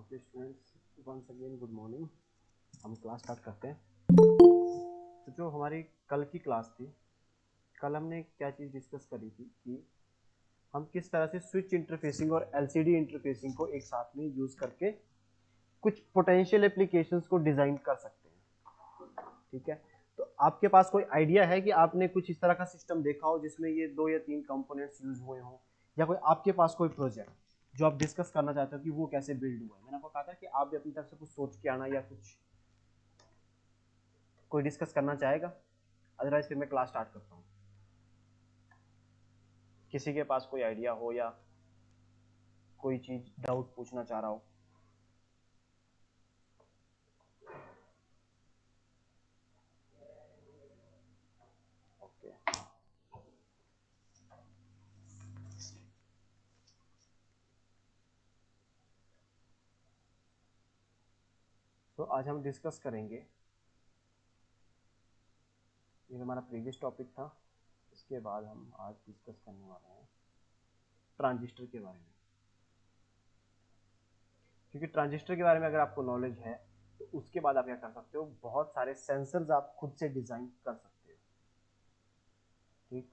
Okay students, once again good morning. हम class start करते हैं। तो जो हमारी कल की क्लास थी, कल हमने क्या चीज़ डिस्कस करी थी कि हम किस तरह से स्विच इंटरफेसिंग और एलसीडी इंटरफेसिंग को एक साथ में यूज़ करके कुछ पोटेंशियल एप्लीकेशंस को डिज़ाइन कर सकते हैं। ठीक है, तो आपके पास कोई आइडिया है कि आपने कुछ इस तरह का सिस्टम देखा हो जिसमें ये 2 या 3 कंपोनेंट्स यूज हुए हों, या कोई आपके पास कोई प्रोजेक्ट जो आप डिस्कस करना चाहते हो कि वो कैसे बिल्ड हुआ है। मैंने आपको कहा था कि आप भी अपनी तरफ से कुछ सोच के आना, या कुछ कोई डिस्कस करना चाहेगा, अदरवाइज फिर मैं क्लास स्टार्ट करता हूँ। किसी के पास कोई आइडिया हो या कोई चीज डाउट पूछना चाह रहा हो। ओके, तो आज हम डिस्कस करेंगे, ये हमारा प्रीवियस टॉपिक था, इसके बाद हम आज डिस्कस करने वाले हैं ट्रांजिस्टर के बारे में। क्योंकि ट्रांजिस्टर के बारे में अगर आपको नॉलेज है तो उसके बाद आप क्या कर सकते हो, बहुत सारे सेंसर्स आप खुद से डिजाइन कर सकते हो। ठीक,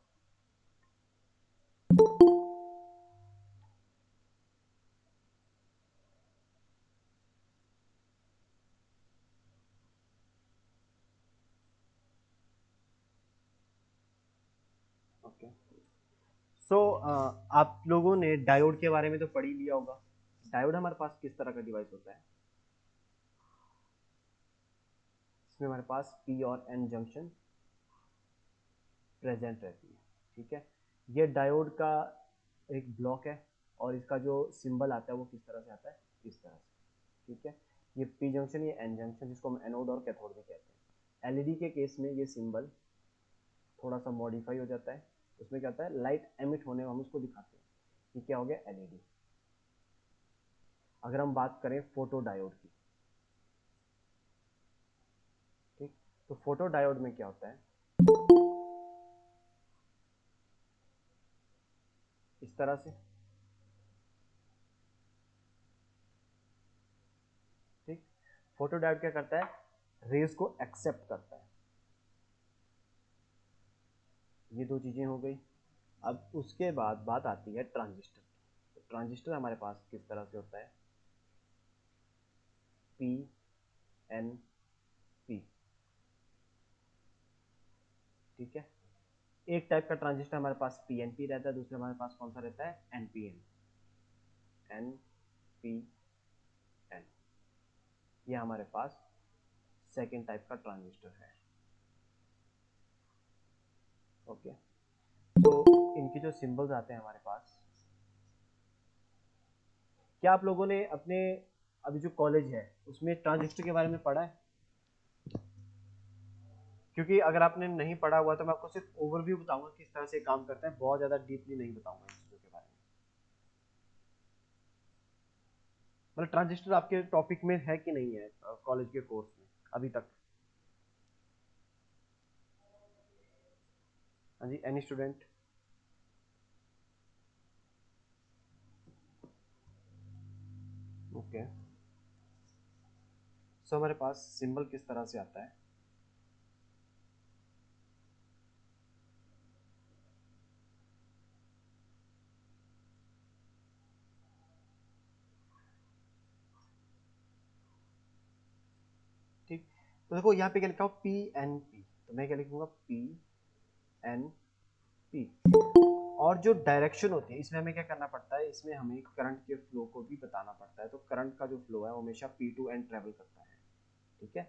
ओके। सो आप लोगों ने डायोड के बारे में तो पढ़ ही लिया होगा। डायोड हमारे पास किस तरह का डिवाइस होता है? इसमें हमारे पास पी और एन जंक्शन प्रेजेंट रहती है। ठीक है, ये डायोड का एक ब्लॉक है और इसका जो सिंबल आता है वो किस तरह से आता है, इस तरह से। ठीक है, ये पी जंक्शन, ये एन जंक्शन, जिसको हम एनोड और कैथोड भी कहते हैं। एलईडी के केस में ये सिंबल थोड़ा सा मॉडिफाई हो जाता है। उसमें क्या होता है, लाइट एमिट होने में हम उसको दिखाते हैं। ये क्या हो गया, एलईडी। अगर हम बात करें फोटो डायोड की, ठीक, तो फोटो डायोड में क्या होता है, इस तरह से। ठीक, फोटो डायोड क्या करता है, रेज को एक्सेप्ट करता है। ये दो चीजें हो गई। अब उसके बाद बात आती है ट्रांजिस्टर की। तो ट्रांजिस्टर हमारे पास किस तरह से होता है, पी एन पी। ठीक है, एक टाइप का ट्रांजिस्टर हमारे पास पीएनपी रहता है, दूसरा हमारे पास कौन सा रहता है, एनपीएन। एन पी एन, ये हमारे पास सेकेंड टाइप का ट्रांजिस्टर है। ओके, तो इनकी जो सिंबल्स आते हैं हमारे पास, क्या आप लोगों ने अपने अभी जो कॉलेज है उसमें ट्रांजिस्टर के बारे में पढ़ा है? क्योंकि अगर आपने नहीं पढ़ा हुआ तो मैं आपको सिर्फ ओवरव्यू बताऊंगा किस तरह से काम करता है, बहुत ज्यादा डीपली नहीं बताऊंगा इन चीजों के बारे में। मतलब ट्रांजिस्टर आपके टॉपिक में है कि नहीं है कॉलेज के कोर्स में अभी तक? हाँ जी, एनी स्टूडेंट? ओके, सो हमारे पास सिंबल किस तरह से आता है, ठीक। तो देखो यहाँ पे क्या लिखा हो, पी एन पी, तो मैं क्या लिखूंगा, पी एन पी। और जो डायरेक्शन होती है इसमें हमें क्या करना पड़ता है, इसमें हमें करंट के फ्लो को भी बताना पड़ता है। तो करंट का जो फ्लो है वो हमेशा पी टू एन ट्रेवल करता है। ठीक है,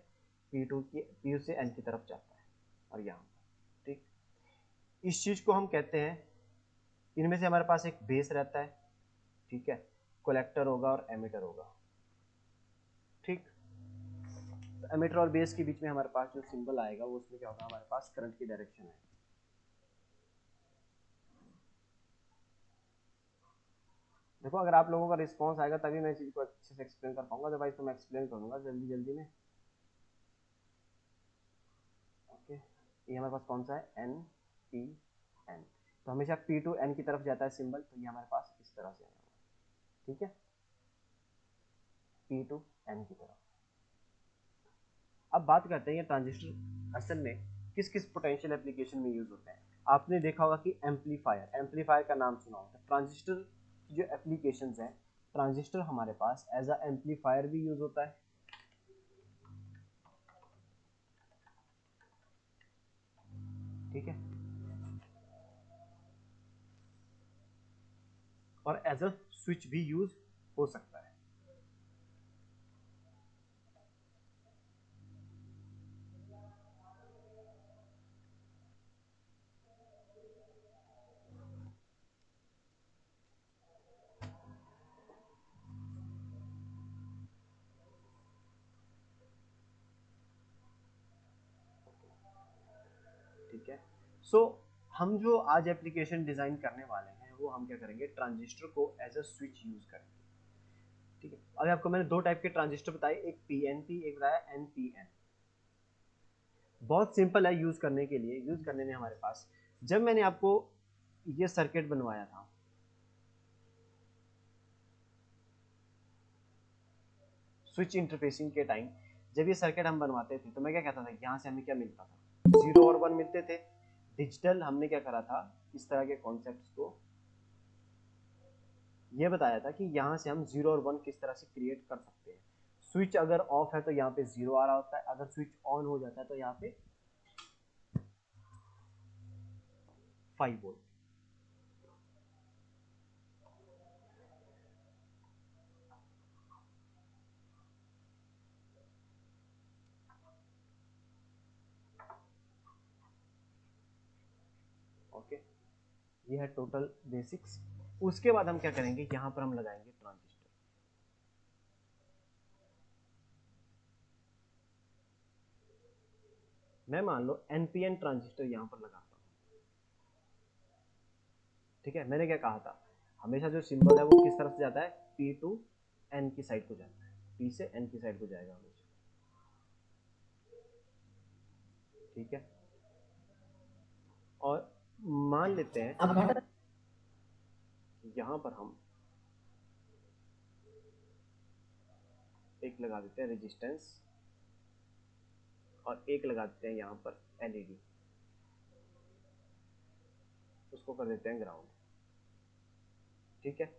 पी से एन की तरफ जाता है और यहाँ, ठीक। इस चीज को हम कहते हैं, इनमें से हमारे पास एक बेस रहता है, ठीक है, कलेक्टर होगा और एमिटर होगा। ठीक, तो एमिटर और बेस के बीच में हमारे पास जो सिंबल आएगा वो उसमें क्या होगा, हमारे पास करंट की डायरेक्शन है। देखो, अगर आप लोगों का रिस्पॉन्स आएगा तभी मैं इस चीज को अच्छे से एक्सप्लेन कर पाऊंगा, अदरवाइज तो मैं एक्सप्लेन करूंगा जल्दी जल्दी में। ओके, ये हमारे पास कौन सा है, एन पी एन। तो हमेशा पी टू एन की तरफ जाता है सिंबल, तो ये हमारे पास इस तरह से आया हुआ है। ठीक है, P टू N की तरफ। अब बात करते हैं ये ट्रांजिस्टर असल में किस किस पोटेंशियल एप्लीकेशन में यूज होते हैं। आपने देखा होगा कि एम्पलीफायर का नाम सुना होगा। ट्रांजिस्टर की जो एप्लीकेशंस हैं, ट्रांजिस्टर हमारे पास एज अ एम्पलीफायर भी यूज होता है, ठीक है, और एज अ स्विच भी यूज हो सकता है। ठीक है, सो हम जो आज एप्लीकेशन डिजाइन करने वाले हैं वो हम क्या करेंगे, ट्रांजिस्टर को एज अ स्विच यूज करेंगे। ठीक है, अभी आपको मैंने दो टाइप के ट्रांजिस्टर बताए, एक पीएनपी, एक बताया एनपीएन। बहुत सिंपल है यूज करने के लिए, यूज करने में हमारे पास, जब मैंने आपको ये सर्किट बनवाया था, स्विच इंटरफेसिंग के टाइम जब ये सर्किट हम बनवाते थे तो मैं क्या कहता था, यहाँ से हमें क्या मिलता था, 0 और 1 मिलते थे। डिजिटल हमने क्या करा था, इस तरह के कॉन्सेप्ट्स को ये बताया था कि यहाँ से हम 0 और 1 किस तरह से क्रिएट कर सकते हैं। स्विच अगर ऑफ है तो यहाँ पे 0 आ रहा होता है, अगर स्विच ऑन हो जाता है तो यहाँ पे 5 वोल्ट। ओके, ये है टोटल बेसिक्स। उसके बाद हम क्या करेंगे, यहाँ पर हम लगाएंगे ट्रांजिस्टर। मैं मान लो एनपीएन ट्रांजिस्टर यहाँ पर लगाता हूँ। ठीक है, मैंने क्या कहा था, हमेशा जो सिंबल है वो किस तरफ से जाता है, पी टू एन की साइड को जाता है, पी से एन की साइड को जाएगा हमेशा। ठीक है, और मान लेते हैं यहाँ पर हम एक लगा देते हैं रेजिस्टेंस, और एक लगा देते हैं यहाँ पर एलईडी, उसको कर देते हैं ग्राउंड। ठीक है,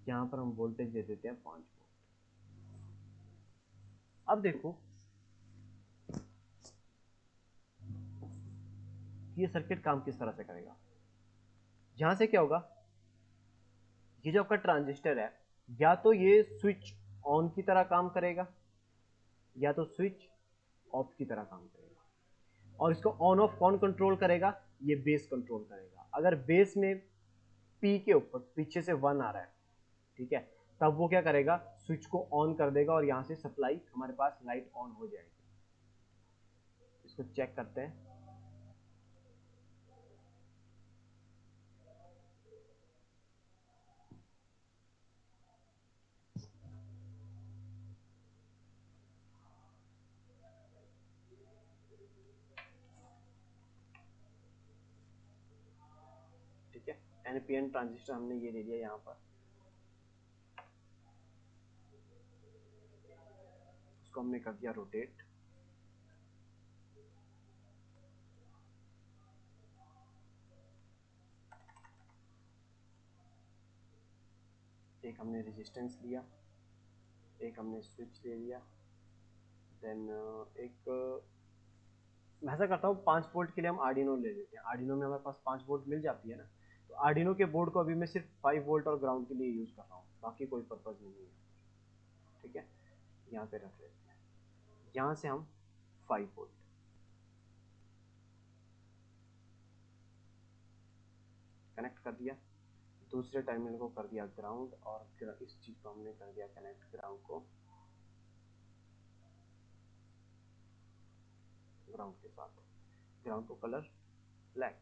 यहाँ पर हम वोल्टेज दे देते हैं 5 वोल्ट। अब देखो ये सर्किट काम किस तरह से करेगा। यहाँ से क्या होगा, ये जो आपका ट्रांजिस्टर है, या तो ये स्विच ऑन की तरह काम करेगा या तो स्विच ऑफ की तरह काम करेगा। और इसको ऑन ऑफ कौन कंट्रोल करेगा, ये बेस कंट्रोल करेगा। अगर बेस में पी के ऊपर पीछे से 1 आ रहा है, ठीक है, तब वो क्या करेगा, स्विच को ऑन कर देगा और यहाँ से सप्लाई हमारे पास लाइट ऑन हो जाएगी। इसको चेक करते हैं। ठीक है, एनपीएन ट्रांजिस्टर हमने ये ले लिया यहाँ पर, उसको हमने कर दिया रोटेट। एक हमने रेजिस्टेंस लिया, एक हमने स्विच ले लिया, देन एक मैं ऐसा करता हूँ 5 वोल्ट के लिए हम आर्डिनो ले लेते हैं। आर्डिनो में हमारे पास 5 वोल्ट मिल जाती है ना, तो आर्डिनो के बोर्ड को अभी मैं सिर्फ 5 वोल्ट और ग्राउंड के लिए यूज़ कर रहा हूँ, बाकी कोई पर्पज़ नहीं है। ठीक है, यहाँ पे रख लेते हैं, यहाँ से हम 5 वोल्ट कनेक्ट कर दिया, दूसरे टर्मिनल को कर दिया ग्राउंड, और इस चीज़ को हमने कर दिया कनेक्ट ग्राउंड को ग्राउंड के साथ, ग्राउंड को कलर ब्लैक।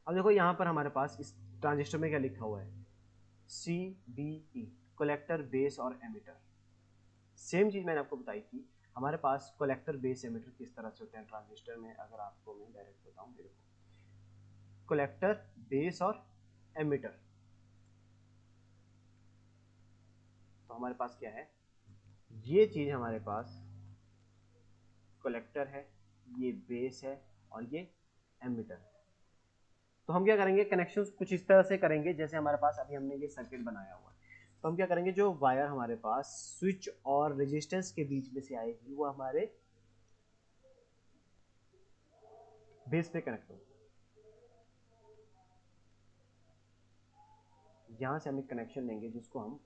अब देखो यहाँ पर हमारे पास इस ट्रांजिस्टर में क्या लिखा हुआ है, C B E, collector base और एमिटर। सेम चीज़ मैंने आपको बताई थी, हमारे पास कलेक्टर बेस एमिटर किस तरह से होते हैं ट्रांजिस्टर में। अगर आपको मैं डायरेक्ट बताऊँ, देखो, कलेक्टर बेस और एमिटर, तो हमारे पास क्या है, ये चीज हमारे पास कलेक्टर है, ये बेस है और ये एमिटर है। तो हम क्या करेंगे, कनेक्शंस कुछ इस तरह से करेंगे जैसे हमारे पास अभी हमने ये सर्किट बनाया हुआ है। तो हम क्या करेंगे, जो वायर हमारे पास स्विच और रेजिस्टेंस के बीच में से आएगी वो हमारे बेस पे कनेक्ट होगी। यहां से हम एक कनेक्शन लेंगे जिसको हम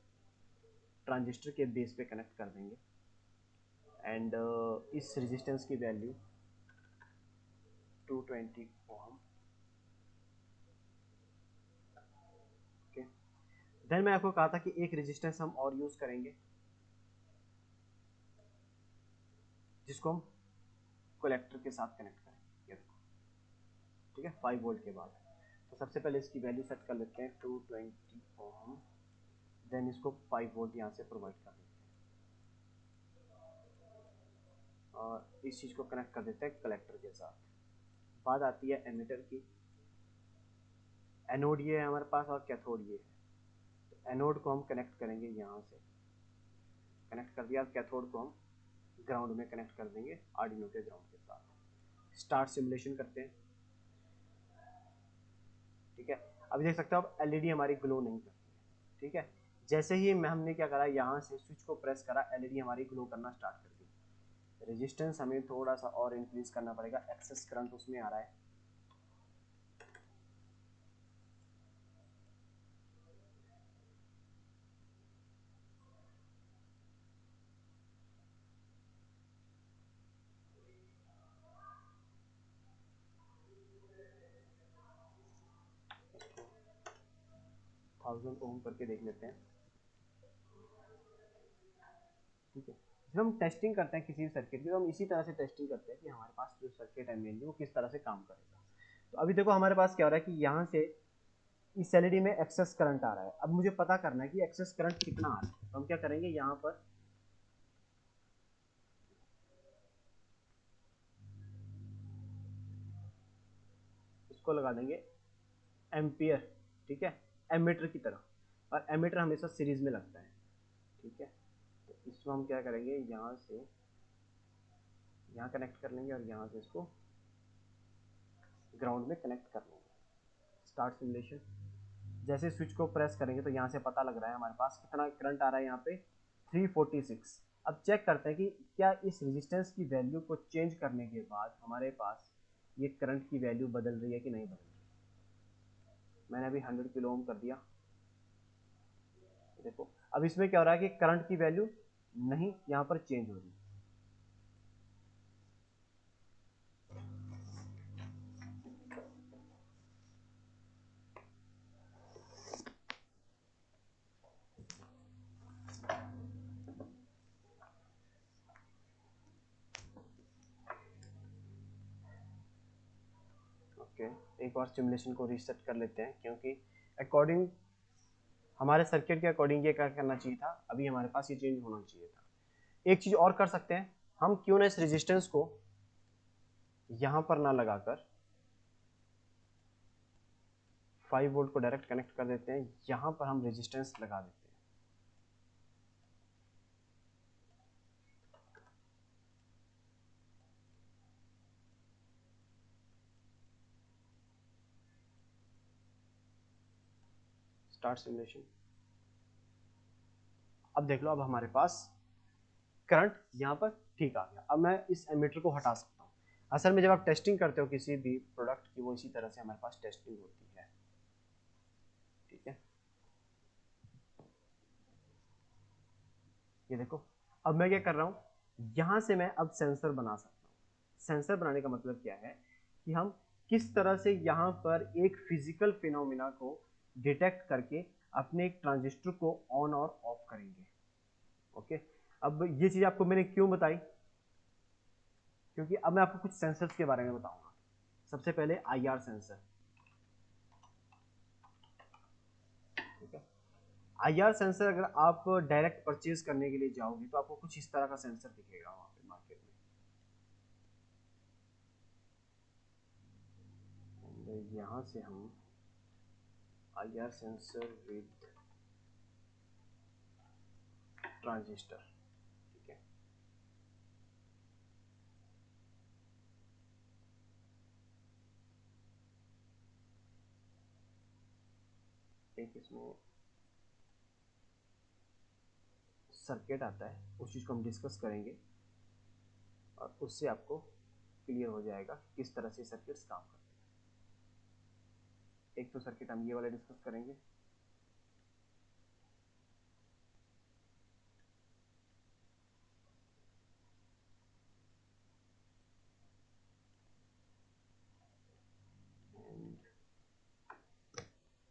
ट्रांजिस्टर के बेस पे कनेक्ट कर देंगे एंड इस रेजिस्टेंस की वैल्यू 220 ओम। ओके, देन मैं आपको कहा था कि एक रेजिस्टेंस हम और यूज करेंगे जिसको हम कलेक्टर के साथ कनेक्ट करेंगे। ये देखो, ठीक है, 5 वोल्ट के बाद। तो सबसे पहले इसकी वैल्यू सेट कर लेते हैं 220 ओम, देन इसको 5 वोल्ट यहाँ से प्रोवाइड कर देते हैं और इस चीज़ को कनेक्ट कर देते हैं कलेक्टर के साथ। बात आती है एमीटर की। एनोड ये है हमारे पास और कैथोड ये है। तो एनोड को हम कनेक्ट करेंगे यहाँ से, कनेक्ट कर दिया। कैथोड को हम ग्राउंड में कनेक्ट कर देंगे आर्डिनो के ग्राउंड के साथ। स्टार्ट सिमुलेशन करते हैं, ठीक है। अभी देख सकते हो अब एलईडी हमारी ग्लो नहीं करती है, ठीक है। जैसे ही हमने क्या करा, यहाँ से स्विच को प्रेस करा, एलईडी हमारी ग्लो करना स्टार्ट कर दी। रेजिस्टेंस हमें थोड़ा सा और इंक्रीज करना पड़ेगा, एक्सेस करंट उसमें आ रहा है। इसको 1000 ओम करके देख लेते हैं, ठीक है। जब हम टेस्टिंग करते हैं किसी भी सर्किट की तो हम इसी तरह से टेस्टिंग करते हैं कि हमारे पास जो सर्किट है मेनली वो किस तरह से काम करेगा। तो अभी देखो हमारे पास क्या हो रहा है कि यहाँ से इस एलईडी में एक्सेस करंट आ रहा है। अब मुझे पता करना है कि एक्सेस करंट कितना आ रहा है। तो हम क्या करेंगे, यहाँ पर इसको लगा देंगे एम्पियर, ठीक है, एमीटर की तरह। और एमीटर हमेशा सीरीज में लगता है, ठीक है। तो इसको हम क्या करेंगे, यहाँ से यहाँ कनेक्ट कर लेंगे और यहाँ से इसको ग्राउंड में कनेक्ट कर लेंगे। Start simulation. जैसे स्विच को प्रेस करेंगे तो यहाँ से पता लग रहा है हमारे पास कितना करंट आ रहा है, यहाँ पे 346। अब चेक करते हैं कि क्या इस रेजिस्टेंस की वैल्यू को चेंज करने के बाद हमारे पास ये करंट की वैल्यू बदल रही है कि नहीं बदल रही है। मैंने अभी 100 किलो ओम कर दिया। देखो अब इसमें क्या हो रहा है कि करंट की वैल्यू नहीं यहाँ पर चेंज हो रही है। ओके, एक बार सिमुलेशन को रीसेट कर लेते हैं क्योंकि अकॉर्डिंग हमारे सर्किट के अकॉर्डिंग ये क्या करना चाहिए था, अभी हमारे पास ये चेंज होना चाहिए था। एक चीज और कर सकते हैं हम, क्यों ना इस रेजिस्टेंस को यहां पर ना लगाकर 5 वोल्ट को डायरेक्ट कनेक्ट कर देते हैं, यहां पर हम रेजिस्टेंस लगा देते हैं। Start simulation. अब देख लो, अब हमारे पास करंट यहाँ पर ठीक आ गया। अब मैं इस एमीटर को हटा सकता हूँ। असल में जब आप टेस्टिंग करते हो किसी भी प्रोडक्ट की, वो इसी तरह से हमारे पास टेस्टिंग होती है, ठीक है। ये देखो अब मैं क्या कर रहा हूँ, यहाँ से मैं अब सेंसर बना सकता हूँ। सेंसर बनाने का मतलब क्या है कि हम किस तरह से यहाँ पर एक फिजिकल फिनोमिना को डिटेक्ट करके अपने एक ट्रांजिस्टर को ऑन और ऑफ करेंगे। ओके, अब ये चीज आपको मैंने क्यों बताई, क्योंकि अब मैं आपको कुछ सेंसर्स के बारे में बताऊंगा। सबसे पहले आईआर सेंसर, ठीक है। आईआर सेंसर अगर आप डायरेक्ट परचेज करने के लिए जाओगे तो आपको कुछ इस तरह का सेंसर दिखेगा वहां पे मार्केट में। यहाँ से हम आईआर सेंसर विद ट्रांजिस्टर। ठीक है, एक इसमें सर्किट आता है, उस चीज़ को हम डिस्कस करेंगे और उससे आपको क्लियर हो जाएगा किस तरह से सर्किट्स काम करते हैं। एक तो सर्किट हम ये वाला डिस्कस करेंगे,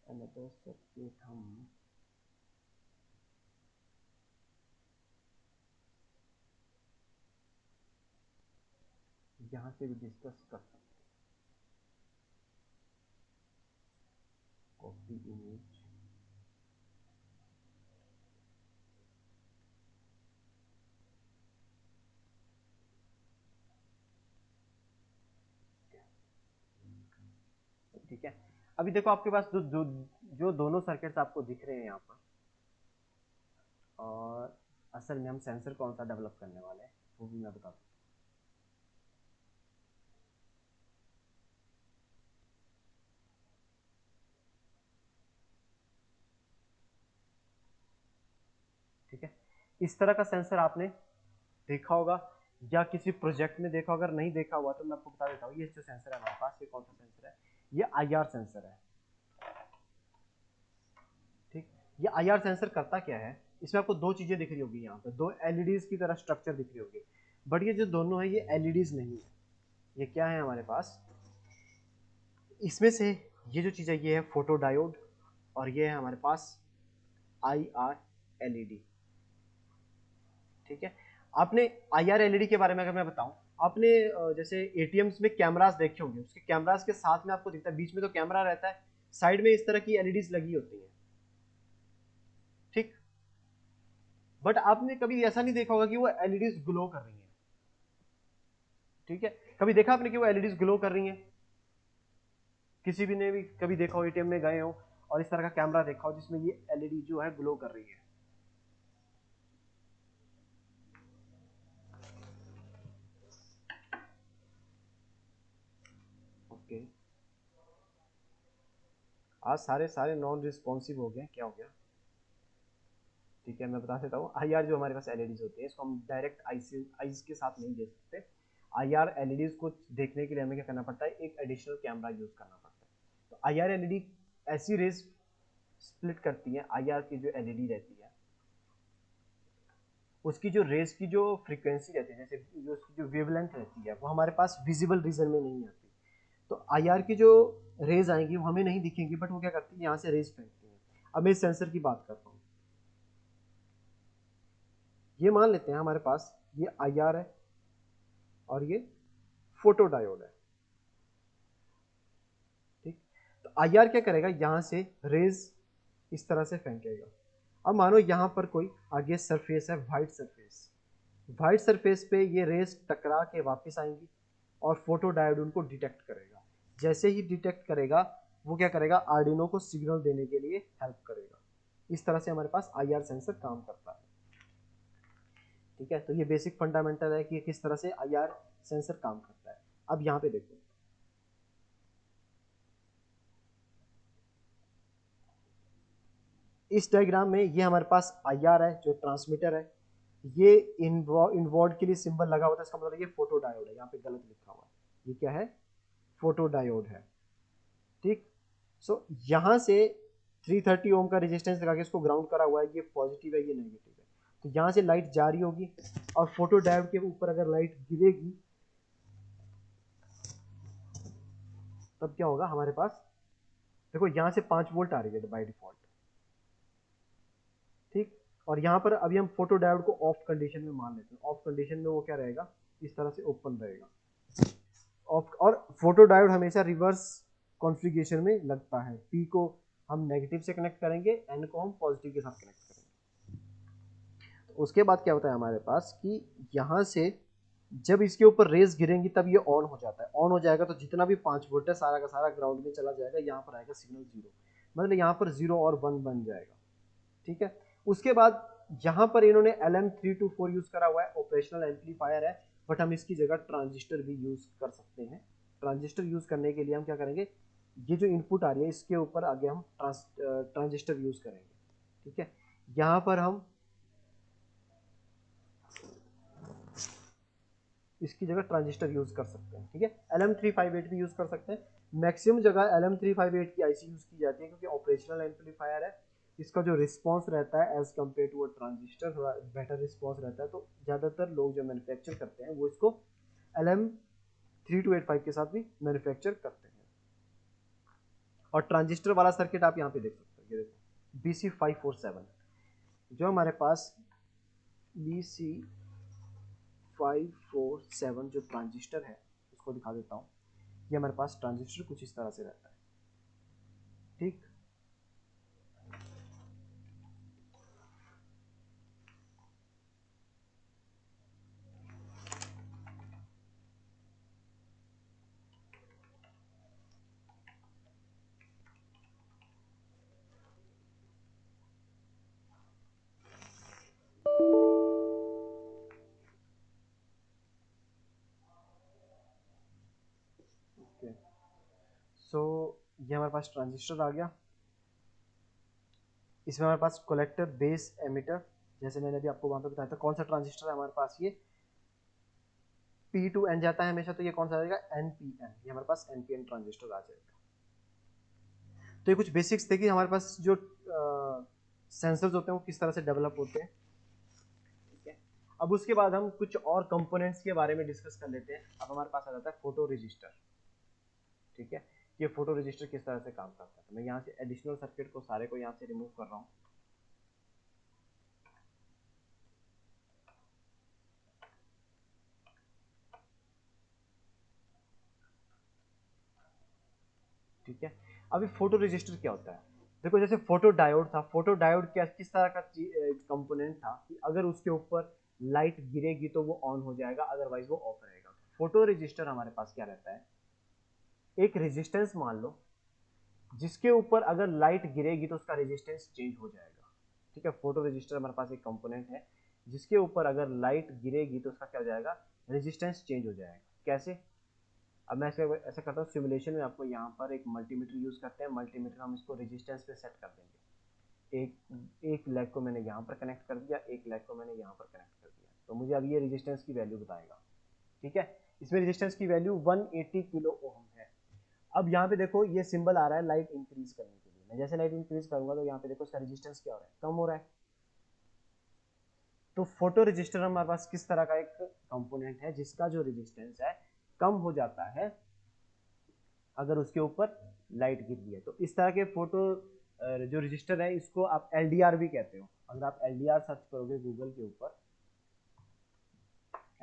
अनदर सर्किट हम यहाँ से भी डिस्कस कर सकते हैं। कॉपी इमेज, ठीक है। अभी देखो आपके पास जो दोनों सर्किट्स आपको दिख रहे हैं यहाँ पर, और असल में हम सेंसर कौन सा डेवलप करने वाले हैं वो भी मैं बता दूँ। ठीक है, इस तरह का सेंसर आपने देखा होगा या किसी प्रोजेक्ट में देखा, अगर नहीं देखा हुआ तो मैं आपको बता देता हूँ। ये जो सेंसर है हमारे पास, ये कौन सा सेंसर है, ये आईआर सेंसर है। ठीक, ये आईआर सेंसर करता क्या है, इसमें आपको दो चीजें दिख रही होगी, यहाँ पे दो एलईडीज की तरह स्ट्रक्चर दिख रही होगी, बट ये जो दोनों है ये एलईडीज नहीं है। ये क्या है हमारे पास, इसमें से ये जो चीज है ये है फोटो डायोड, और ये है हमारे पास आईआर एलईडी। ठीक है, आपने आईआर एलईडी के बारे में अगर मैं बताऊं, आपने जैसे एटीएम्स में कैमरास देखे होंगे, उसके कैमरास के साथ में आपको दिखता है, बीच में तो कैमरा रहता है, साइड में इस तरह की एलईडीज लगी होती हैं। ठीक, बट आपने कभी ऐसा नहीं देखा होगा कि वो एलईडीज ग्लो कर रही हैं। ठीक है, कभी देखा आपने कि वो एलईडीज ग्लो कर रही हैं? किसी भी ने भी कभी देखा हो, एटीएम में गए हो और इस तरह का कैमरा देखा हो जिसमें ये एलईडी जो है ग्लो कर रही है? ओके, आज सारे सारे नॉन रिस्पॉन्सिव हो गए, क्या हो गया? ठीक है, मैं बता देता हूँ। आईआर जो हमारे पास एलईडीज होती है, इसको हम डायरेक्ट आईज के साथ नहीं देख सकते। आईआर एलईडीज को देखने के लिए हमें क्या करना पड़ता है, एक एडिशनल कैमरा यूज करना पड़ता है। तो आईआर एलईडी ऐसी रेज स्प्लिट करती है, आईआर की जो एलईडी रहती है उसकी जो रेज की जो फ्रीक्वेंसी रहती है, जैसे जो उसकी जो वेवलेंथ रहती है, वो हमारे पास विजिबल रीजन में नहीं आती। तो आईआर की जो रेज आएंगी वो हमें नहीं दिखेंगी, बट वो क्या करती है, यहाँ से रेज फेंकती है। अब मैं इस सेंसर की बात करता हूँ, ये मान लेते हैं हमारे पास ये आईआर है और ये फोटो डायोड है। ठीक, तो आईआर क्या करेगा, यहां से रेज इस तरह से फेंकेगा। अब मानो यहां पर कोई आगे सरफेस है, व्हाइट सरफेस, व्हाइट सरफेस पे ये रेज टकरा के वापस आएंगी और फोटो डायोड उनको डिटेक्ट करेगा। जैसे ही डिटेक्ट करेगा वो क्या करेगा, आर्डिनो को सिग्नल देने के लिए हेल्प करेगा। इस तरह से हमारे पास आईआर सेंसर काम करता है। ठीक है, तो ये बेसिक फंडामेंटल है कि किस तरह से आईआर सेंसर काम करता है। अब यहाँ पे देखो, इस डायग्राम में ये हमारे पास आईआर है जो ट्रांसमीटर है, ये इनवर्ड के लिए सिंबल लगा होता है, इसका मतलब ये फोटो डायोड है, यहाँ पे गलत लिखा हुआ है, ये क्या है, फोटो डायोड है। ठीक, सो यहाँ से 330 ओम का रेजिस्टेंस लगा के इसको ग्राउंड करा हुआ है, ये पॉजिटिव है ये नेगेटिव है। तो यहाँ से लाइट जारी होगी और फोटो डायोड के ऊपर अगर लाइट गिरेगी तब क्या होगा हमारे पास, देखो यहाँ से 5 वोल्ट आ रही है बाय डिफॉल्ट। ठीक, और यहाँ पर अभी हम फोटो डायोड को ऑफ कंडीशन में मान लेते हैं, ऑफ कंडीशन में वो क्या रहेगा, इस तरह से ओपन रहेगा ऑफ। और फोटो डायोड हमेशा रिवर्स कॉन्फ़िगरेशन में लगता है, पी को हम नेगेटिव से कनेक्ट करेंगे, एन को हम पॉजिटिव के साथ कनेक्ट करेंगे। तो उसके बाद क्या होता है हमारे पास कि यहाँ से जब इसके ऊपर रेज गिरेंगी तब ये ऑन हो जाता है, ऑन हो जाएगा तो जितना भी 5 वोल्ट है सारा का सारा ग्राउंड में चला जाएगा, यहाँ पर आएगा सिग्नल जीरो, मतलब यहाँ पर 0 और 1 बन जाएगा। ठीक है, उसके बाद यहाँ पर इन्होंने LM324 यूज करा हुआ है, ऑपरेशनल एम्पलीफायर है, बट हम इसकी जगह ट्रांजिस्टर भी यूज कर सकते हैं। ट्रांजिस्टर यूज करने के लिए हम क्या करेंगे, ये जो इनपुट आ रही है इसके ऊपर आगे हम ट्रांजिस्टर यूज करेंगे। ठीक है, यहाँ पर हम इसकी जगह ट्रांजिस्टर यूज कर सकते हैं। ठीक है, LM358 भी यूज कर सकते हैं। मैक्सिमम जगह LM358 की आईसी यूज की जाती है क्योंकि ऑपरेशनल एम्पलीफायर है, इसका जो रिस्पांस रहता है as compare to a transistor थोड़ा बेटर रिस्पांस रहता है, तो ज़्यादातर लोग जो मैन्युफैक्चर करते हैं वो इसको LM3285 के साथ भी मैन्युफैक्चर करते हैं। और ट्रांजिस्टर वाला सर्किट आप यहाँ पे देख सकते हो, ये देखो BC547 जो हमारे पास BC547 जो ट्रांजिस्टर है उसको दिखा देता हूँ। ये हमारे पास ट्रांजिस्टर कुछ इस तरह से रहता है। ठीक, ओके, सो ये हमारे पास ट्रांजिस्टर आ गया। इसमें हमारे पास कलेक्टर, बेस, एमिटर, जैसे मैंने अभी आपको वहां पे बताया था। कौन सा ट्रांजिस्टर है हमारे पास, ये P टू N जाता है हमेशा, तो ये कौन सा आ जाएगा, NPN। ये हमारे पास NPN ट्रांजिस्टर आ जाएगा। तो ये कुछ बेसिक्स थे कि हमारे पास जो सेंसर्स होते हैं वो किस तरह से डेवलप होते हैं। ठीक है, अब उसके बाद हम कुछ और कंपोनेंट्स के बारे में डिस्कस कर लेते हैं। अब हमारे पास आ जाता है फोटो रजिस्टर। ठीक है, ये फोटो रजिस्टर किस तरह से काम करता है। तो मैं यहाँ से एडिशनल सर्किट को सारे को यहाँ से रिमूव कर रहा हूँ। ठीक है, अभी फोटो रजिस्टर क्या होता है, देखो जैसे फोटो डायोड था, फोटो डायोड क्या किस तरह का कंपोनेंट था कि अगर उसके ऊपर लाइट गिरेगी तो वो ऑन हो जाएगा, अदरवाइज वो ऑफ रहेगा। फोटो रजिस्टर हमारे पास क्या रहता है, एक रेजिस्टेंस मान लो जिसके ऊपर अगर लाइट गिरेगी तो उसका रेजिस्टेंस चेंज हो जाएगा। ठीक है, फोटो रजिस्टर हमारे पास एक कंपोनेंट है जिसके ऊपर अगर लाइट गिरेगी तो उसका क्या हो जाएगा, रेजिस्टेंस चेंज हो जाएगा। कैसे, अब मैं ऐसा करता हूँ सिमुलेशन में आपको, यहाँ पर एक मल्टीमीटर यूज करते हैं। मल्टीमीटर हम इसको रेजिस्टेंस पे सेट कर देंगे। एक लेग को मैंने यहाँ पर कनेक्ट कर दिया, एक लेग को मैंने यहाँ पर कनेक्ट कर दिया, तो मुझे अब ये रेजिस्टेंस की वैल्यू बताएगा। ठीक है, इसमें रेजिस्टेंस की वैल्यू 180 किलो ओम है। अब यहाँ पे देखो ये सिंबल आ रहा है लाइट इंक्रीज करने के लिए। मैं जैसे लाइट इंक्रीज करूंगा तो यहाँ पे देखो इसका रेजिस्टेंस क्या हो रहा है, कम हो रहा है। तो फोटो रजिस्टर हमारे पास किस तरह का एक कंपोनेंट है जिसका जो रेजिस्टेंस है कम हो जाता है अगर उसके ऊपर लाइट गिर रही है। तो इस तरह के फोटो जो रजिस्टर है इसको आप LDR भी कहते हो। अगर आप LDR सर्च करोगे गूगल के ऊपर,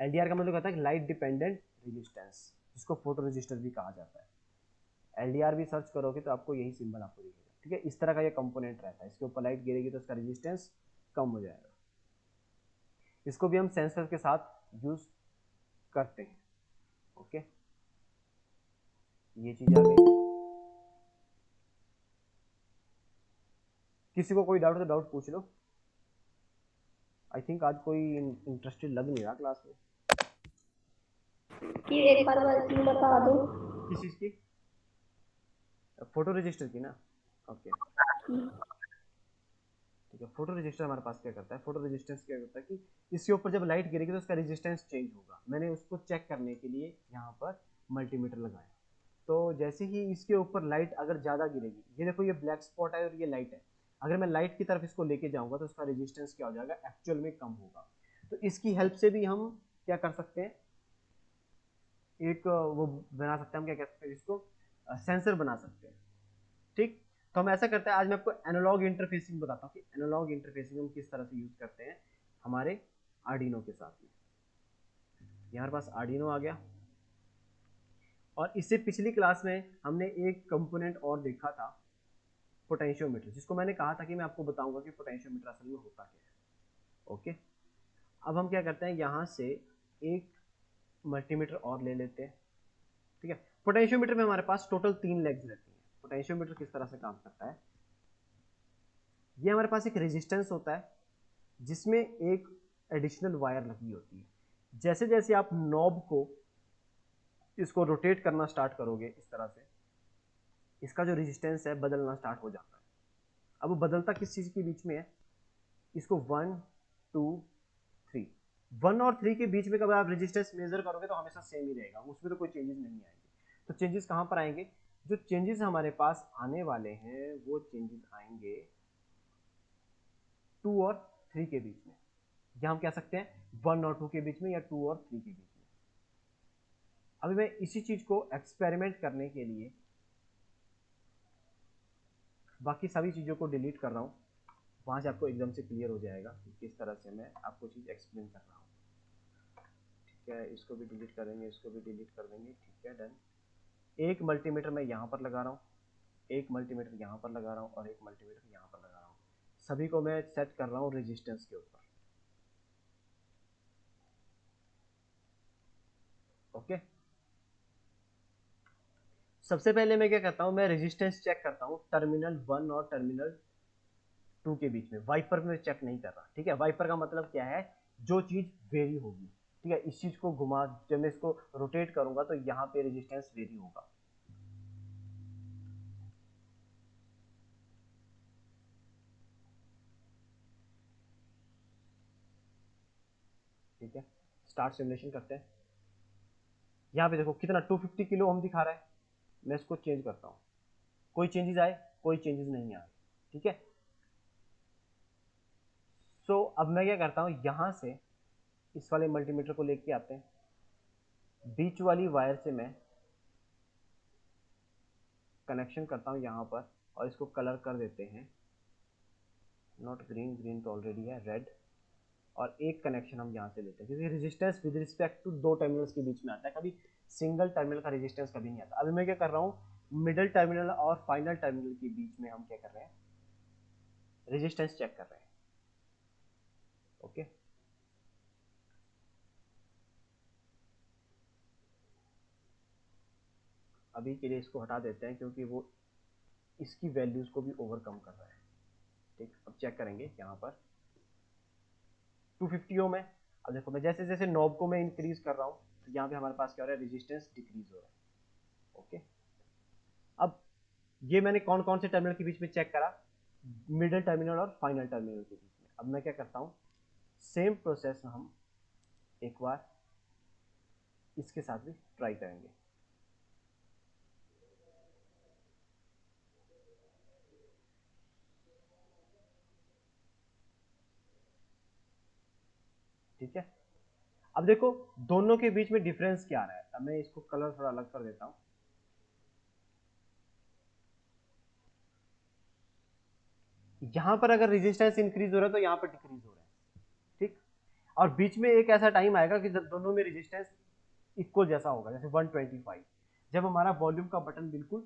LDR का मतलब होता है लाइट डिपेंडेंट रेजिस्टेंस, जिसको फोटो रजिस्टर भी कहा जाता है। LDR भी सर्च करोगे तो आपको यही सिंबल आपको दिखेगा। ठीक है, इस तरह का ये कंपोनेंट रहता है, इसके ऊपर लाइट गिरेगी तो इसका रेजिस्टेंस कम हो जाएगा। इसको भी हम सेंसर के साथ यूज करते हैं। ओके, ये चीज आ गई। किसी को कोई डाउट तो डाउट पूछ लो। आई थिंक आज कोई इंटरेस्टेड लग नहीं रहा क्लास में। कि एक बार बता दो। किस चीज की, फोटो रजिस्टर की ना। ओके, ठीक है, फोटो रजिस्टर हमारे पास क्या करता है, फोटो रजिस्टेंस क्या करता है कि इसके ऊपर जब लाइट गिरेगी तो उसका रेजिस्टेंस चेंज होगा। मैंने उसको चेक करने के लिए यहाँ पर मल्टीमीटर लगाया, तो जैसे ही इसके ऊपर लाइट अगर ज़्यादा गिरेगी, ये देखो ये ब्लैक स्पॉट है और ये लाइट है, अगर मैं लाइट की तरफ इसको लेके जाऊंगा तो उसका रेजिस्टेंस क्या हो जाएगा, एक्चुअल में कम होगा। तो इसकी हेल्प से भी हम क्या कर सकते हैं, एक वो बना सकते हैं, हम क्या कह सकते हैं इसको, सेंसर बना सकते हैं। ठीक, तो हम ऐसा करते हैं, आज मैं आपको एनालॉग इंटरफेसिंग बताता हूँ कि एनालॉग इंटरफेसिंग हम किस तरह से यूज करते हैं हमारे आर्डिनो के साथ में। हमारे पास आर्डिनो आ गया, और इससे पिछली क्लास में हमने एक कंपोनेंट और देखा था, पोटेंशियोमीटर, जिसको मैंने कहा था कि मैं आपको बताऊंगा कि पोटेंशियोमीटर असल में होता क्या है। ओके, अब हम क्या करते हैं, यहाँ से एक मल्टीमीटर और ले लेते हैं। ठीक है, पोटेंशियोमीटर में हमारे पास टोटल 3 लेग्स रहती हैं। पोटेंशियोमीटर किस तरह से काम करता है, ये हमारे पास एक रेजिस्टेंस होता है, जिसमें एक एडिशनल वायर लगी होती है। जैसे जैसे आप नॉब को इसको रोटेट करना स्टार्ट करोगे इस तरह से, इसका जो रेजिस्टेंस है बदलना स्टार्ट हो जाता है। अब वो बदलता किस चीज के बीच में है, इसको 1 2 3, 1 और 3 के बीच में कभी आप रेजिस्टेंस मेजर करोगे तो हमेशा सेम ही रहेगा, उसमें तो कोई चेंजेस नहीं आएंगे। तो चेंजेस कहां पर आएंगे, जो चेंजेस हमारे पास आने वाले हैं वो चेंजेस आएंगे 2 और 3 के बीच में, या हम कह सकते हैं 1 और 2 के बीच में, या 2 और 3 के बीच में। अभी मैं इसी चीज को एक्सपेरिमेंट करने के लिए बाकी सभी चीजों को डिलीट कर रहा हूं, वहां से आपको एकदम से क्लियर हो जाएगा कि किस तरह से मैं आपको चीज एक्सप्लेन कर रहा हूँ। ठीक है, इसको भी डिलीट करेंगे, इसको भी डिलीट कर देंगे। ठीक है, डन। एक मल्टीमीटर मैं यहाँ पर लगा रहा हूँ, एक मल्टीमीटर यहाँ पर लगा रहा हूँ, और एक मल्टीमीटर यहाँ पर लगा रहा हूँ। सभी को मैं सेट कर रहा हूँ रेजिस्टेंस के ऊपर। ओके, सबसे पहले मैं क्या करता हूँ, मैं रेजिस्टेंस चेक करता हूँ टर्मिनल 1 और टर्मिनल 2 के बीच में। वाइपर में चेक नहीं कर रहा। ठीक है, वाइपर का मतलब क्या है, जो चीज वेरी होगी। ठीक है, इस चीज को घुमा, जब मैं इसको रोटेट करूंगा तो यहाँ पे रेजिस्टेंस वेरी होगा। ठीक है, स्टार्ट सिमुलेशन करते हैं। यहाँ पे देखो कितना 250 किलो ओम दिखा रहा है। मैं इसको चेंज करता हूँ, कोई चेंजेस आए, कोई चेंजेस नहीं आए। ठीक है, सो अब मैं क्या करता हूँ, यहाँ से इस वाले मल्टीमीटर को लेके आते हैं, बीच वाली वायर से मैं कनेक्शन करता हूँ यहाँ पर, और इसको कलर कर देते हैं नॉट ग्रीन, ग्रीन तो ऑलरेडी है, रेड। और एक कनेक्शन हम यहाँ से लेते हैं, क्योंकि रेजिस्टेंस विद रिस्पेक्ट टू दो टर्मिनल्स के बीच में आता है, कभी सिंगल टर्मिनल का रेजिस्टेंस कभी नहीं आता। अभी मैं क्या कर रहा हूँ, मिडिल टर्मिनल और फाइनल टर्मिनल के बीच में हम क्या कर रहे हैं, रेजिस्टेंस चेक कर रहे हैं। ओके, अभी के लिए इसको हटा देते हैं क्योंकि वो इसकी वैल्यूज को भी ओवरकम कर रहा है। ठीक, अब चेक करेंगे यहाँ पर 250 ओम है। अब देखो मैं जैसे जैसे नॉब को मैं इंक्रीज कर रहा हूँ तो यहाँ पे हमारे पास क्या हो रहा है, रेजिस्टेंस डिक्रीज हो रहा है। ओके, अब ये मैंने कौन कौन से टर्मिनल के बीच में चेक करा, मिडिल टर्मिनल और फाइनल टर्मिनल के बीच में। अब मैं क्या करता हूँ, सेम प्रोसेस हम एक बार इसके साथ भी ट्राई करेंगे। ठीक है, अब देखो दोनों के बीच में डिफरेंस क्या आ रहा है। अब मैं इसको कलर थोड़ा अलग कर देता हूँ। यहां पर अगर रेजिस्टेंस इंक्रीज हो रहा है तो यहाँ पर डिक्रीज हो रहा है। ठीक, और बीच में एक ऐसा टाइम आएगा कि जब दोनों में रेजिस्टेंस इक्वल जैसा होगा, जैसे 125, जब हमारा वॉल्यूम का बटन बिल्कुल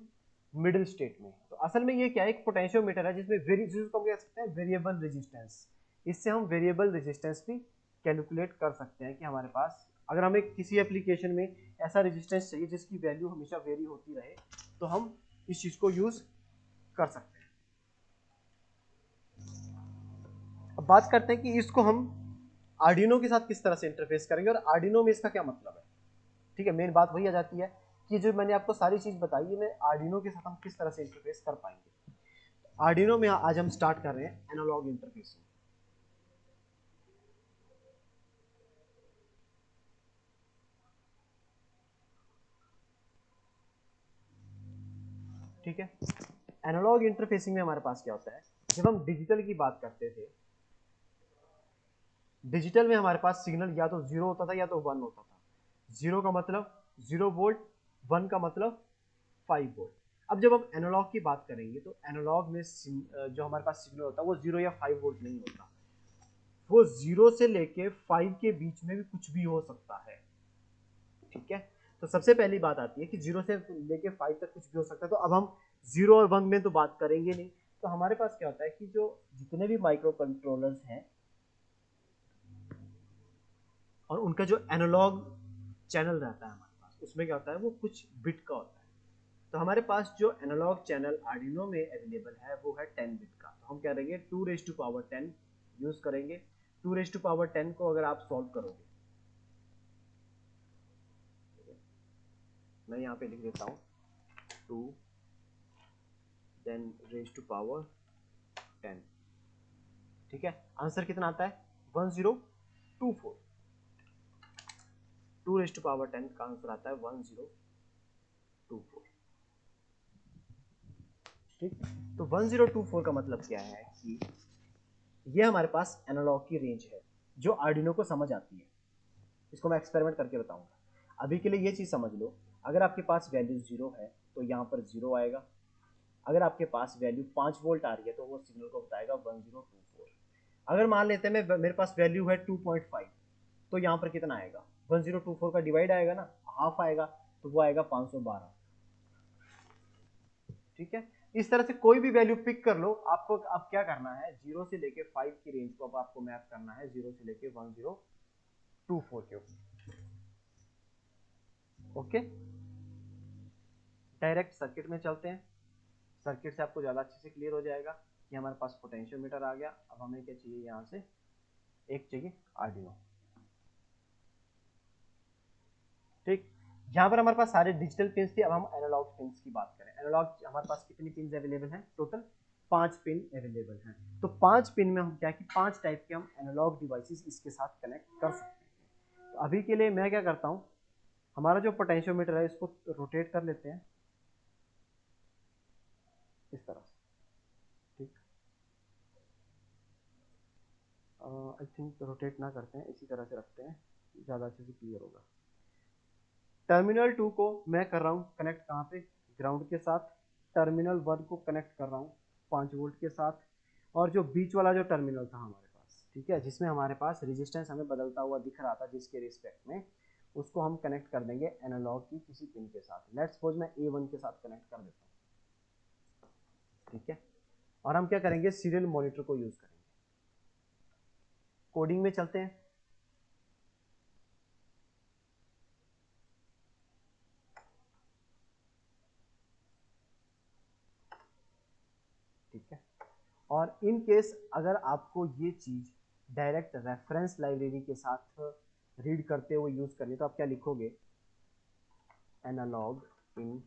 मिडिल स्टेट में है। तो असल में ये क्या है, एक पोटेंशियोमीटर है जिसमें जिसको हम कह सकते हैं वेरिएबल रेजिस्टेंस। इससे हम वेरिएबल रेजिस्टेंस भी कैलकुलेट कर सकते हैं कि हमारे पास अगर हमें किसी एप्लीकेशन में ऐसा रेजिस्टेंस चाहिए जिसकी वैल्यू हमेशा वेरी होती रहे, तो हम इस चीज को यूज कर सकते हैं। अब बात करते हैं कि इसको हम आर्डिनो के साथ किस तरह से इंटरफेस करेंगे, और आर्डिनो में इसका क्या मतलब है। ठीक है, मेन बात वही आ जाती है कि जो मैंने आपको सारी चीज बताई है, मैं आर्डिनो के साथ हम किस तरह से इंटरफेस कर पाएंगे। आर्डिनो में आज हम स्टार्ट कर रहे हैं एनालॉग इंटरफेसिंग। ठीक है, एनालॉग इंटरफेसिंग में हमारे पास क्या होता है, जब हम डिजिटल की बात करते थे, डिजिटल में हमारे पास सिग्नल या तो जीरो होता था या तो वन होता था। जीरो का मतलब 0 वोल्ट, वन का मतलब 5 वोल्ट। अब जब हम एनालॉग की बात करेंगे तो एनालॉग में जो हमारे पास सिग्नल होता है वो 0 या 5 वोल्ट नहीं होता, वो 0 से लेके 5 के बीच में भी कुछ भी हो सकता है। ठीक है, तो सबसे पहली बात आती है कि 0 से लेके 5 तक कुछ भी हो सकता है। तो अब हम 0 और 1 में तो बात करेंगे नहीं। तो हमारे पास क्या होता है कि जो जितने भी माइक्रो कंट्रोलर्स हैं और उनका जो एनालॉग चैनल रहता है हमारे पास, उसमें क्या होता है, वो कुछ बिट का होता है। तो हमारे पास जो एनालॉग चैनल आर्डिनो में अवेलेबल है वो है 10 बिट का। तो हम क्या करेंगे, 2 रेज टू पावर 10 यूज करेंगे। 2⁻10 को अगर आप सॉल्व करोगे, मैं यहाँ पे लिख देता हूँ 2 देन रेज टू पावर 10, ठीक है। आंसर कितना आता है 1024। 2⁻10 का आंसर आता है 1024, ठीक। तो 1024 का मतलब क्या है कि ये हमारे पास एनालॉग की रेंज है जो आर्डिनो को समझ आती है। इसको मैं एक्सपेरिमेंट करके बताऊंगा। अभी के लिए ये चीज़ समझ लो, अगर आपके पास वैल्यू 0 है तो यहाँ पर 0 आएगा। अगर आपके पास वैल्यू 5 वोल्ट आ रही है तो वो सिग्नल को बताएगा 1024। अगर मान लेते हैं मेरे पास वैल्यू है 2.5, तो यहाँ पर कितना आएगा 1024 का डिवाइड आएगा ना, हाफ आएगा, तो वो आएगा 512, ठीक है। इस तरह से कोई भी वैल्यू पिक कर लो, आपको अब क्या करना है 0 से लेके 5 की रेंज को अब आपको मैप करना है 0 से लेके 1024 के ऊपर, ओके। डायरेक्ट सर्किट में चलते हैं। सर्किट से आपको ज़्यादा अच्छे से क्लियर हो जाएगा कि हमारे पास पोटेंशियोमीटर आ गया। अब हमें क्या चाहिए, यहाँ से एक चाहिए आर्डिनो, ठीक। यहाँ पर हमारे पास सारे डिजिटल पिंस थे। अब हम एनालॉग पिंस की बात करें। एनालॉग हमारे पास कितनी पिंस अवेलेबल हैं, टोटल 5 पिन अवेलेबल हैं। तो 5 पिन में हम क्या कि 5 टाइप के हम एनालॉग डिवाइसेस इसके साथ कनेक्ट कर सकते हैं। तो अभी के लिए मैं क्या करता हूँ, हमारा जो पोटेंशियोमीटर है इसको रोटेट कर लेते हैं इस तरह से, ठीक। आई थिंक रोटेट ना करते हैं, इसी तरह से रखते हैं, ज़्यादा अच्छे से क्लियर होगा। टर्मिनल 2 को मैं कर रहा हूँ कनेक्ट कहाँ पे, ग्राउंड के साथ। टर्मिनल 1 को कनेक्ट कर रहा हूँ 5 वोल्ट के साथ। और जो बीच वाला जो टर्मिनल था हमारे पास, ठीक है, जिसमें हमारे पास रेजिस्टेंस हमें बदलता हुआ दिख रहा था जिसके रिस्पेक्ट में, उसको हम कनेक्ट कर देंगे एनालॉग की किसी पिन के साथ। लेट्स सपोज मैं A1 के साथ कनेक्ट कर देता हूँ, ठीक है। और हम क्या करेंगे, सीरियल मॉनिटर को यूज करेंगे। कोडिंग में चलते हैं। ठीक है। और इन केस अगर आपको ये चीज डायरेक्ट रेफरेंस लाइब्रेरी के साथ रीड करते हुए यूज करनी, तो आप क्या लिखोगे, एनालॉग इन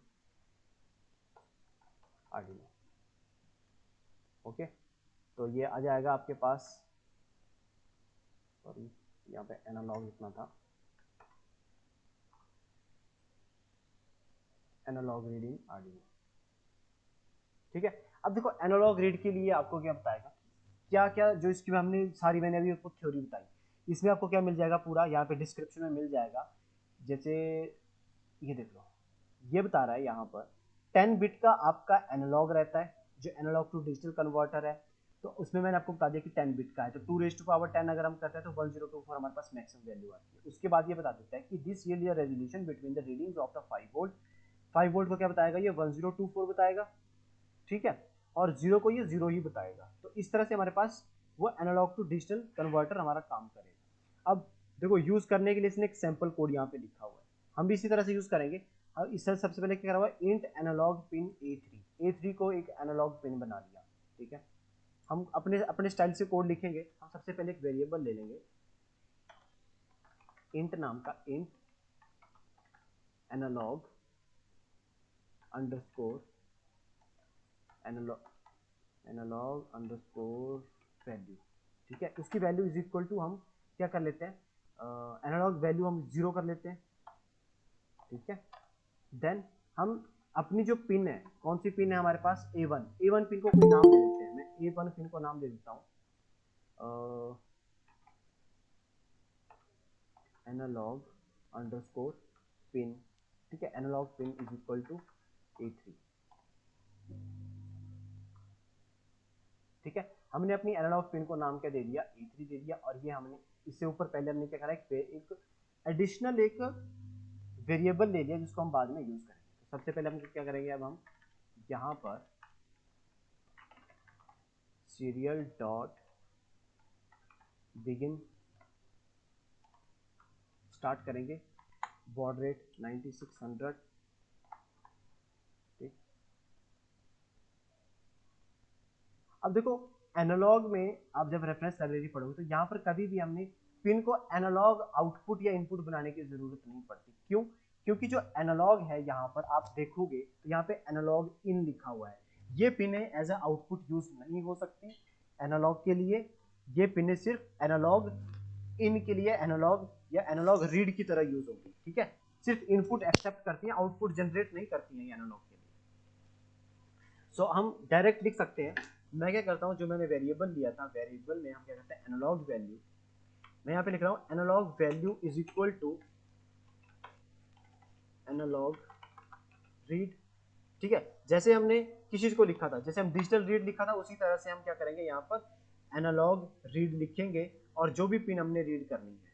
आर्डिनो, ओके। तो ये आ जाएगा आपके पास, सॉरी यहाँ पे एनालॉग लिखना था, एनालॉग रीडिंग आर्डिनो, ठीक है। अब देखो एनालॉग रीड के लिए आपको क्या बताएगा, क्या क्या जो इसकी हमने सारी, मैंने अभी आपको थ्योरी बताई, इसमें आपको क्या मिल जाएगा पूरा, यहाँ पे डिस्क्रिप्शन में मिल जाएगा। जैसे ये देख लो, ये बता रहा है यहाँ पर 10 बिट का आपका एनालॉग रहता है, जो एनालॉग टू डिजिटल कन्वर्टर है। तो उसमें मैंने आपको बता दिया कि 10 बिट का है, तो 2⁻10 अगर हम करते हैं तो 1024 हमारे पास मैक्सिमम वैल्यू आती है। उसके बाद ये बता देता है कि this yield a resolution between the readings of the 5 volt. 5 volt को क्या बताएगा, ये 1024 बताएगा, ठीक है। और 0 को ये 0 ही बताएगा। तो इस तरह से हमारे पास वो एनालॉग टू डिजिटल कन्वर्टर हमारा काम करेगा। अब देखो यूज करने के लिए इसने एक सैंपल कोड यहाँ पे लिखा हुआ है, हम भी इसी तरह से यूज करेंगे। अब इस सबसे पहले क्या करा हुआ है, इंट एनालॉग पिन A3 को एक एनालॉग पिन बना लिया, ठीक है। हम अपने अपने स्टाइल से कोड लिखेंगे। हम सबसे पहले एक वेरिएबल ले लेंगे इंट नाम का, int analog underscore analog underscore value, ठीक है। उसकी वैल्यू इज इक्वल टू, हम क्या कर लेते हैं, एनालॉग वैल्यू हम 0 कर लेते हैं, ठीक है। देन हम अपनी जो पिन है, कौन सी पिन है हमारे पास, A1 पिन को कोई नाम दे देते हैं। मैं A1 पिन को नाम दे देता हूँ एनालॉग अंडरस्कोर पिन, ठीक है। Analogue pin is equal to A3, ठीक है। हमने अपनी एनालॉग पिन को नाम क्या दे दिया, A3 दे दिया। और ये हमने इससे ऊपर पहले हमने क्या करा, एक एडिशनल एक वेरिएबल ले लिया जिसको हम बाद में यूज करेंगे। तो सबसे पहले हम क्या करेंगे, अब हम यहाँ पर सीरियल डॉट बिगिन स्टार्ट करेंगे, बॉड रेट 9600, ठीक। अब देखो एनालॉग में आप जब रेफरेंस लाइब्रेरी पढ़ोगे तो यहाँ पर कभी भी हमने पिन को एनालॉग आउटपुट या इनपुट बनाने की जरूरत नहीं पड़ती। क्यों? क्योंकि जो एनालॉग है यहाँ पर आप देखोगे तो यहाँ पे एनालॉग इन लिखा हुआ है। ये pin as a output use नहीं हो सकती एनालॉग के लिए। ये पिन सिर्फ एनालॉग इन के लिए एनालॉग या एनालॉग रीड की तरह यूज होगी। ठीक है, सिर्फ इनपुट एक्सेप्ट करती है, आउटपुट जनरेट नहीं करती है एनालॉग के लिए। सो हम डायरेक्ट लिख सकते हैं। मैं क्या करता हूँ, जो मैंने वेरिएबल लिया था, वेरिएबल में हम क्या करते हैं एनालॉग वैल्यू, मैं यहाँ पे लिख रहा हूँ analogue value is equal to analogue read. ठीक है, जैसे हमने किसी चीज को लिखा था, जैसे हम डिजिटल रीड लिखा था, उसी तरह से हम क्या करेंगे यहाँ पर एनालॉग रीड लिखेंगे और जो भी पिन हमने रीड करनी है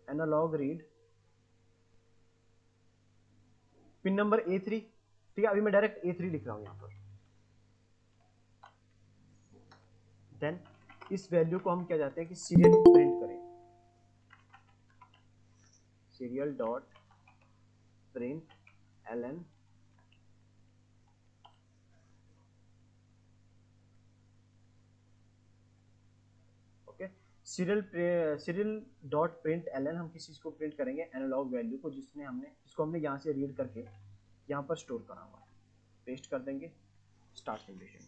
analogue read pin number A3। ठीक है, अभी मैं डायरेक्ट A3 लिख रहा हूं यहां पर। देन इस वैल्यू को हम क्या चाहते हैं कि सीरियल प्रिंट करें, serial dot print ln। Okay, serial dot print ln हम किस चीज को प्रिंट करेंगे, एनालॉग वैल्यू को, जिसको हमने यहां से रीड करके यहां पर स्टोर करा हुआ है। पेस्ट कर देंगे, स्टार्ट सिमुलेशन।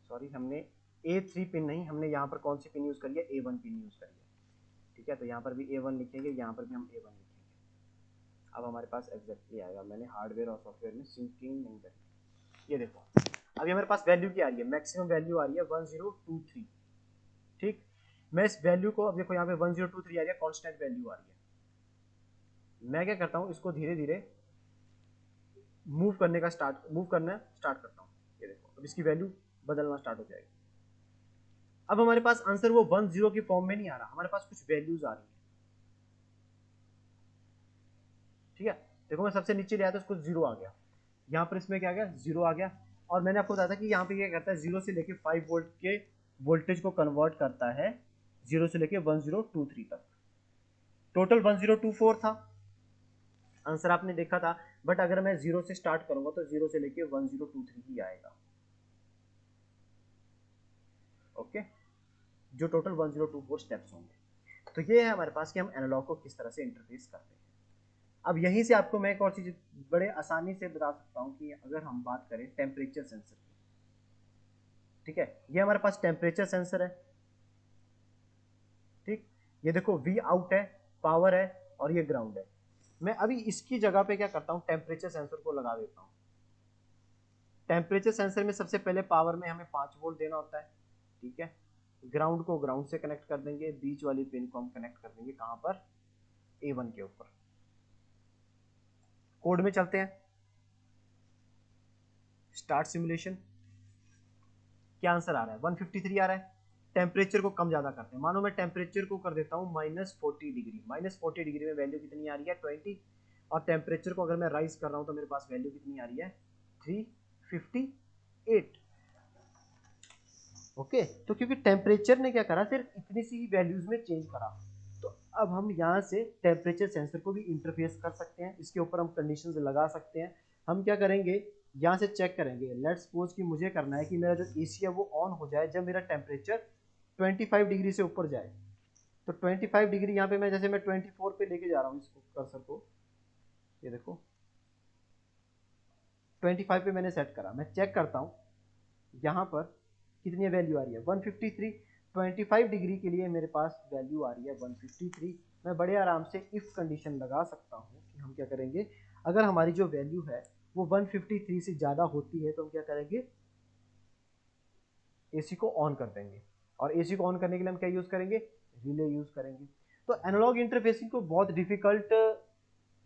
सॉरी, हमने A3 पिन नहीं, हमने यहाँ पर कौन सी पिन यूज करी है, A1 पिन यूज करी है। ठीक है, तो यहाँ पर भी A1 लिखेंगे, यहाँ पर भी हम A1 लिखेंगे। अब हमारे पास एग्जैक्टली आएगा। मैंने हार्डवेयर और सॉफ्टवेयर में सिंकिंग नहीं करी। ये देखो, अभी हमारे पास वैल्यू क्या आ रही है, मैक्सिमम वैल्यू आ रही है 1023। ठीक, मैं इस वैल्यू को, अब देखो यहाँ पे 1023 आ रही है, कांस्टेंट वैल्यू आ रही है। मैं क्या करता हूँ, इसको धीरे धीरे मूव करना स्टार्ट करता हूँ। ये देखो, अब इसकी वैल्यू बदलना स्टार्ट हो जाएगी। अब हमारे पास आंसर वो 10 की फॉर्म में नहीं आ रहा, हमारे पास कुछ वैल्यूज आ रही है। ठीक है, देखो मैं सबसे नीचे ले आया तो उसको 0 आ गया, यहाँ पर इसमें क्या आ गया, 0 आ गया। और मैंने आपको बताया था कि यहाँ पे क्या करता है, 0 से लेके 5 वोल्ट के वोल्टेज को कन्वर्ट करता है, 0 से लेके 1023 तक। टोटल 1024 था, आंसर आपने देखा था। बट अगर मैं 0 से स्टार्ट करूंगा तो 0 से लेके 1023 ही आएगा। ओके, जो टोटल 1024 स्टेप्स होंगे। तो ये है हमारे पास कि हम एनालॉग को किस तरह से इंटरफेस करते हैं। अब यहीं से आपको मैं एक और चीज बड़े आसानी से बता सकता हूँ कि अगर हम बात करें टेम्परेचर सेंसर की। ठीक है, ये हमारे पास टेम्परेचर सेंसर है। ठीक, ये देखो वी आउट है, पावर है और ये ग्राउंड है। मैं अभी इसकी जगह पे क्या करता हूँ, टेम्परेचर सेंसर को लगा देता हूँ। टेम्परेचर सेंसर में सबसे पहले पावर में हमें 5 वोल्ट देना होता है। ठीक है, ग्राउंड को ग्राउंड से कनेक्ट कर देंगे, बीच वाली पिन को हम कनेक्ट कर देंगे कहाँ पर, A1 के ऊपर। कोड में चलते हैं, स्टार्ट सिमुलेशन। क्या आंसर आ रहा है, 153 आ रहा है। टेम्परेचर को कम ज्यादा करते हैं, मानो मैं टेम्परेचर को कर देता हूँ -40 डिग्री। -40 डिग्री में वैल्यू कितनी आ रही है, 20। और टेम्परेचर को अगर मैं राइज कर रहा हूँ तो मेरे पास वैल्यू कितनी आ रही है, 358। ओके, तो क्योंकि टेम्परेचर ने क्या करा, सिर्फ इतनी सी वैल्यूज में चेंज करा, तो अब हम यहाँ से टेम्परेचर सेंसर को भी इंटरफेस कर सकते हैं, इसके ऊपर हम कंडीशंस लगा सकते हैं। हम क्या करेंगे, यहाँ से चेक करेंगे। लेट्स सपोज कि मुझे करना है कि मेरा जो एसी है वो ऑन हो जाए जब मेरा टेम्परेचर 25 डिग्री से ऊपर जाए। तो 25 डिग्री यहाँ पे मैं, जैसे मैं 24 पे लेके जा रहा हूँ इसको, कर्सर को, ये देखो 25 पे मैंने सेट करा। मैं चेक करता हूँ यहाँ पर कितनी वैल्यू आ रही है, 153। 25 डिग्री के लिए मेरे पास वैल्यू आ रही है 153। मैं बड़े आराम से इफ कंडीशन लगा सकता हूँ कि हम क्या करेंगे, अगर हमारी जो वैल्यू है वो 153 से ज़्यादा होती है तो हम क्या करेंगे, एसी को ऑन कर देंगे। और एसी को ऑन करने के लिए हम क्या यूज़ करेंगे, रिले यूज़ करेंगे। तो एनालॉग इंटरफेसिंग को बहुत डिफिकल्ट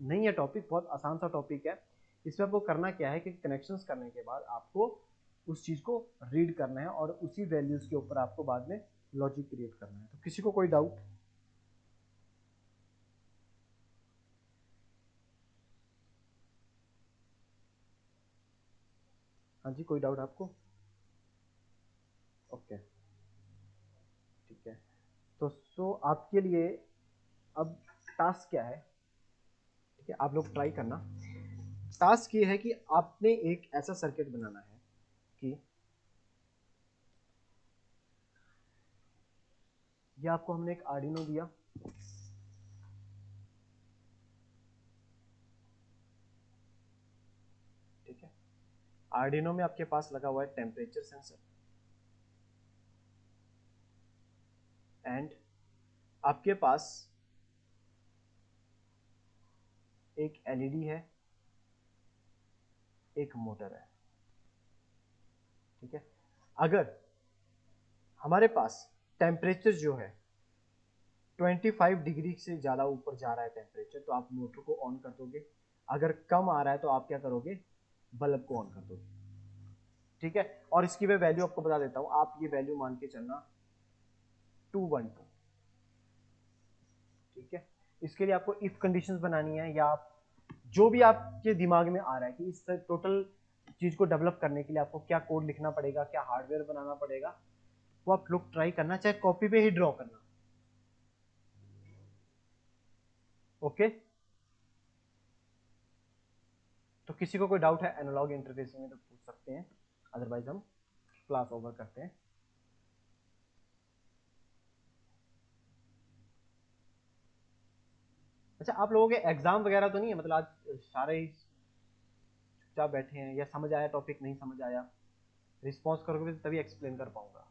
नहीं है टॉपिक, बहुत आसान सा टॉपिक है। इसमें आपको करना क्या है कि कनेक्शंस करने के बाद आपको उस चीज़ को रीड करना है और उसी वैल्यूज़ के ऊपर आपको बाद में लॉजिक क्रिएट करना है। तो किसी को कोई डाउट? हाँ जी, कोई डाउट आपको? तो आपके लिए अब टास्क क्या है, ठीक है, आप लोग ट्राई करना। टास्क ये है कि आपने एक ऐसा सर्किट बनाना है कि ये आपको हमने एक आर्डिनो दिया, ठीक है। आर्डिनो में आपके पास लगा हुआ है टेम्परेचर सेंसर, एंड आपके पास एक एलईडी है, एक मोटर है, ठीक है। अगर हमारे पास टेम्परेचर जो है 25 डिग्री से ज़्यादा ऊपर जा रहा है टेम्परेचर, तो आप मोटर को ऑन कर दोगे। अगर कम आ रहा है तो आप क्या करोगे, बल्ब को ऑन कर दोगे, ठीक है। और इसकी मैं वैल्यू आपको बता देता हूँ, आप ये वैल्यू मान के चलना 212, ठीक है। इसके लिए आपको इफ कंडीशंस बनानी है, या आप जो भी आपके दिमाग में आ रहा है कि इस टोटल चीज को डेवलप करने के लिए आपको क्या कोड लिखना पड़ेगा, क्या हार्डवेयर बनाना पड़ेगा, वो आप लोग ट्राई करना, चाहे कॉपी पे ही ड्रॉ करना, ओके। तो किसी को कोई डाउट है एनालॉग इंटरफेसिंग में तो पूछ सकते हैं, अदरवाइज हम क्लास ओवर करते हैं। अच्छा, आप लोगों के एग्जाम वगैरह तो नहीं है, मतलब आज सारे ही चुपचाप बैठे हैं, या समझ आया टॉपिक, नहीं समझ आया रिस्पॉन्स करोगे तभी एक्सप्लेन कर पाऊंगा।